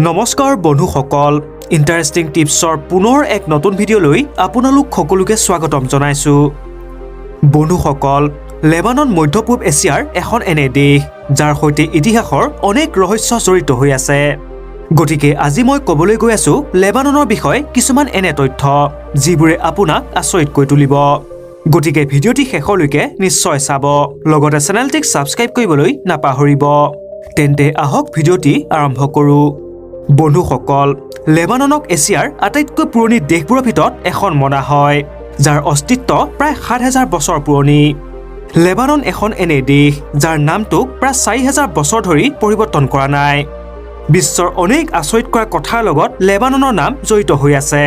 নমস্কাৰ বন্ধুসকল, ইণ্টাৰেষ্টিং টিপছৰ পুনৰ এক নতুন ভিডিঅ'লৈ আপোনালোক সকলোকে স্বাগতম জনাইছো। বন্ধুসকল, লেবানন মধ্যপূব এছিয়াৰ এখন এনে দেশ যাৰ সৈতে ইতিহাসৰ অনেক ৰহস্য জড়িত হৈ আছে। গতিকে আজি মই ক'বলৈ গৈ আছো লেবাননৰ বিষয়ে কিছুমান এনে তথ্য যিবোৰে আপোনাক আচৰিত কৰি তুলিব। গতিকে ভিডিঅ'টি শেষলৈকে নিশ্চয় চাব, লগতে চেনেলটিক ছাবস্ক্ৰাইব কৰিবলৈ নাপাহৰিব। তেন্তে আহক ভিডিঅ'টি আৰম্ভ কৰোঁ। বন্ধুসকল, লেবাননক এছিয়াৰ আটাইতকৈ পুৰণি দেশবোৰৰ ভিতৰত এখন মনা হয়, যাৰ অস্তিত্ব প্ৰায় ৭,০০০ বছৰ পুৰণি। লেবানন এখন এনে দেশ যাৰ নামটোক প্ৰায় ৪,০০০ বছৰ ধৰি পৰিৱৰ্তন কৰা নাই। বিশ্বৰ অনেক আচৰিত কৰা কথাৰ লগত লেবাননৰ নাম জড়িত হৈ আছে।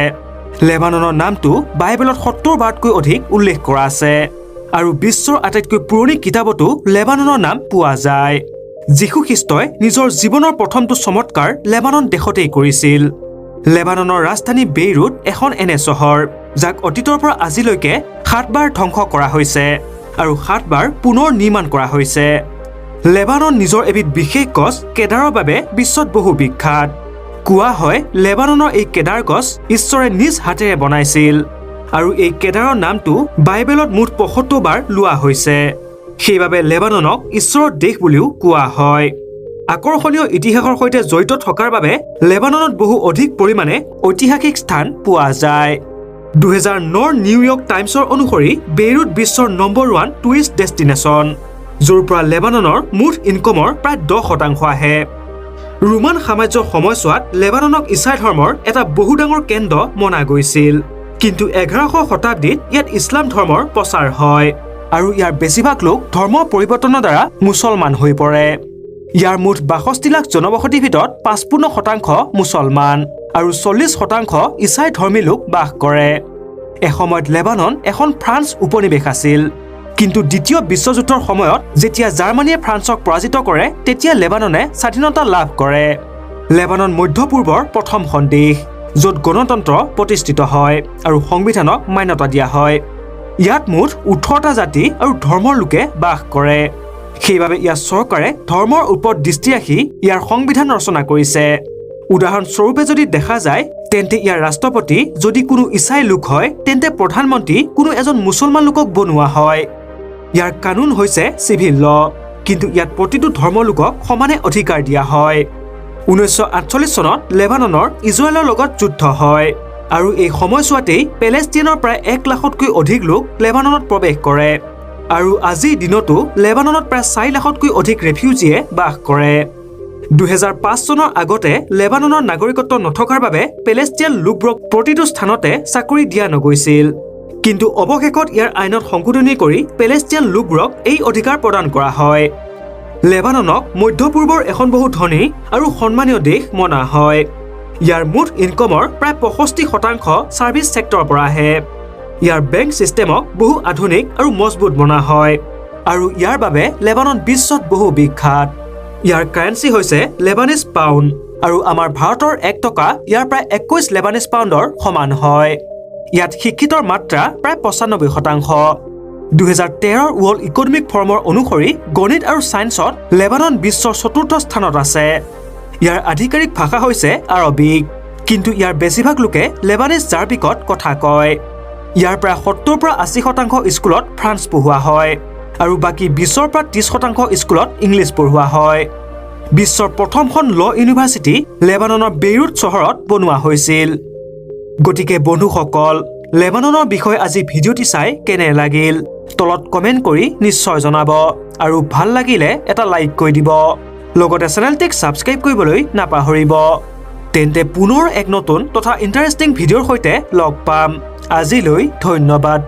লেবাননৰ নামটো বাইবেলত ৭০ বাৰতকৈ অধিক উল্লেখ কৰা আছে, আৰু বিশ্বৰ আটাইতকৈ পুৰণি কিতাপতো লেবাননৰ নাম পোৱা যায়। যীশু খ্ৰীষ্টই নিজৰ জীৱনৰ প্ৰথমটো চমৎকাৰ লেবানন দেশতেই কৰিছিল। লেবাননৰ ৰাজধানী বেইৰুট এখন এনে চহৰ যাক অতীতৰ পৰা আজিলৈকে ৭ বাৰ ধ্বংস কৰা হৈছে আৰু ৭ বাৰ পুনৰ নিৰ্মাণ কৰা হৈছে। লেবানন নিজৰ এবিধ বিশেষ গছ কেদাৰৰ বাবে বিশ্বত বহু বিখ্যাত। কোৱা হয় লেবাননৰ এই কেদাৰ গছ ঈশ্বৰে নিজ হাতেৰে বনাইছিল, আৰু এই কেদাৰৰ নামটো বাইবেলত মুঠ ৭৫ বাৰ লোৱা হৈছে। সেইবাবে লেবাননক ঈশ্বৰৰ দেশ বুলিও কোৱা হয়। আকৰ্ষণীয় ইতিহাসৰ সৈতে জড়িত থকাৰ বাবে লেবাননত বহু অধিক পৰিমাণে ঐতিহাসিক স্থান পোৱা যায়। ২০০৯ নিউয়ৰ্ক টাইমছৰ অনুসৰি বেইৰুট বিশ্বৰ নম্বৰ 1 টুৰিষ্ট ডেষ্টিনেশ্যন, য'ৰ পৰা লেবাননৰ মুঠ ইনকমৰ প্ৰায় ১০% আহে। ৰোমান সাম্ৰাজ্যৰ সময়ছোৱাত লেবাননক ইছাই ধৰ্মৰ এটা বহু ডাঙৰ কেন্দ্ৰ মনা গৈছিল, কিন্তু ১১শ শতাব্দীত ইয়াত ইছলাম ধৰ্মৰ প্ৰচাৰ হয়, আৰু ইয়াৰ বেছিভাগ লোক ধৰ্ম পৰিৱৰ্তনৰ দ্বাৰা মুছলমান হৈ পৰে। ইয়াৰ মুঠ ৬২ লাখ জনবসতিৰ ভিতৰত ৫৫% মুছলমান আৰু ৪০% ইছাই ধৰ্মী লোক বাস কৰে। এসময়ত লেবানন এখন ফ্ৰান্স উপনিৱেশ আছিল, কিন্তু দ্বিতীয় বিশ্বযুদ্ধৰ সময়ত যেতিয়া জাৰ্মানীয়ে ফ্ৰান্সক পৰাজিত কৰে তেতিয়া লেবাননে স্বাধীনতা লাভ কৰে। লেবানন মধ্যপূৰ্বৰ প্ৰথমখন দেশ য'ত গণতন্ত্ৰ প্ৰতিষ্ঠিত হয় আৰু সংবিধানক মান্যতা দিয়া হয়। ইয়াত মুঠ ১৮টা জাতি আৰু ধৰ্মৰ লোকে বাস কৰে। সেইবাবে ইয়াৰ চৰকাৰে ধৰ্মৰ ওপৰত দৃষ্টি ৰাখি ইয়াৰ সংবিধান ৰচনা কৰিছে। উদাহৰণস্বৰূপে যদি দেখা যায়, তেন্তে ইয়াৰ ৰাষ্ট্ৰপতি যদি কোনো ইছাই লোক হয়, তেন্তে প্ৰধানমন্ত্ৰী কোনো এজন মুছলমান লোকক বনোৱা হয়। ইয়াৰ কানুন হৈছে চিভিল ল, কিন্তু ইয়াত প্ৰতিটো ধৰ্মৰ লোকক সমানে অধিকাৰ দিয়া হয়। ১৯৪৮ চনত লেবাননৰ ইজৰাইলৰ লগত যুদ্ধ হয়, আৰু এই সময়ছোৱাতেই পেলেষ্টিনৰ প্ৰায় ১ লাখতকৈ অধিক লোক লেবাননত প্ৰৱেশ কৰে, আৰু আজিৰ দিনতো লেবাননত প্ৰায় ৪ লাখতকৈ অধিক ৰেফিউজিয়ে বাস কৰে। ২০০৫ চনৰ আগতে লেবাননৰ নাগৰিকত্ব নথকাৰ বাবে পেলেষ্টিয়ান লোকবোৰক প্ৰতিটো স্থানতে চাকৰি দিয়া নগৈছিল, কিন্তু অৱশেষত ইয়াৰ আইনত সংশোধনী কৰি পেলেষ্টিয়ান লোকবোৰক এই অধিকাৰ প্ৰদান কৰা হয়। লেবাননক মধ্যপূৰ্বৰ এখন বহু ধনী আৰু সন্মানীয় দেশ মনা হয়। ইয়াৰ মুঠ ইনকমৰ প্ৰায় ৬৫% ছাৰ্ভিচ ছেক্টৰৰ পৰা আহে। ইয়াৰ বেংক ছিষ্টেমক বহু আধুনিক আৰু মজবুত বনা হয়, আৰু ইয়াৰ বাবে লেবানন বিশ্বত বহু বিখ্যাত। ইয়াৰ কাৰেঞ্চি হৈছে লেবানিজ পাউণ্ড, আৰু আমাৰ ভাৰতৰ ১ টকা ইয়াৰ প্ৰায় ২১ লেবানিজ পাউণ্ডৰ সমান হয়। ইয়াত শিক্ষিতৰ মাত্ৰা প্ৰায় ৯৫%। ২০১৩ ৱৰ্ল্ড ইকনমিক ফ'ৰামৰ অনুসৰি গণিত আৰু ছায়েন্সত লেবানন বিশ্বৰ ৪ৰ্থ স্থানত আছে। ইয়াৰ আধিকাৰিক ভাষা হৈছে আৰবিক, কিন্তু ইয়াৰ বেছিভাগ লোকে লেবানিজ জাৰ্বিকত কথা কয়। ইয়াৰ প্ৰায় ৭০ পৰা ৮০% স্কুলত ফ্ৰান্স পঢ়োৱা হয়, আৰু বাকী ২০ৰ পৰা ৩০% স্কুলত ইংলিছ পঢ়োৱা হয়। বিশ্বৰ প্ৰথমখন ল ইউনিভাৰ্চিটি লেবাননৰ বেইৰুট চহৰত বনোৱা হৈছিল। গতিকে বন্ধুসকল, লেবাননৰ বিষয়ে আজি ভিডিঅ'টি চাই কেনে লাগিল তলত কমেণ্ট কৰি নিশ্চয় জনাব, আৰু ভাল লাগিলে এটা লাইক কৰি দিব, লগতে চেনেলটিক ছাবস্ক্ৰাইব কৰিবলৈ নাপাহৰিব। তেন্তে পুনৰ এক নতুন তথা ইণ্টাৰেষ্টিং ভিডিঅ'ৰ সৈতে লগ পাম। আজিলৈ ধন্যবাদ।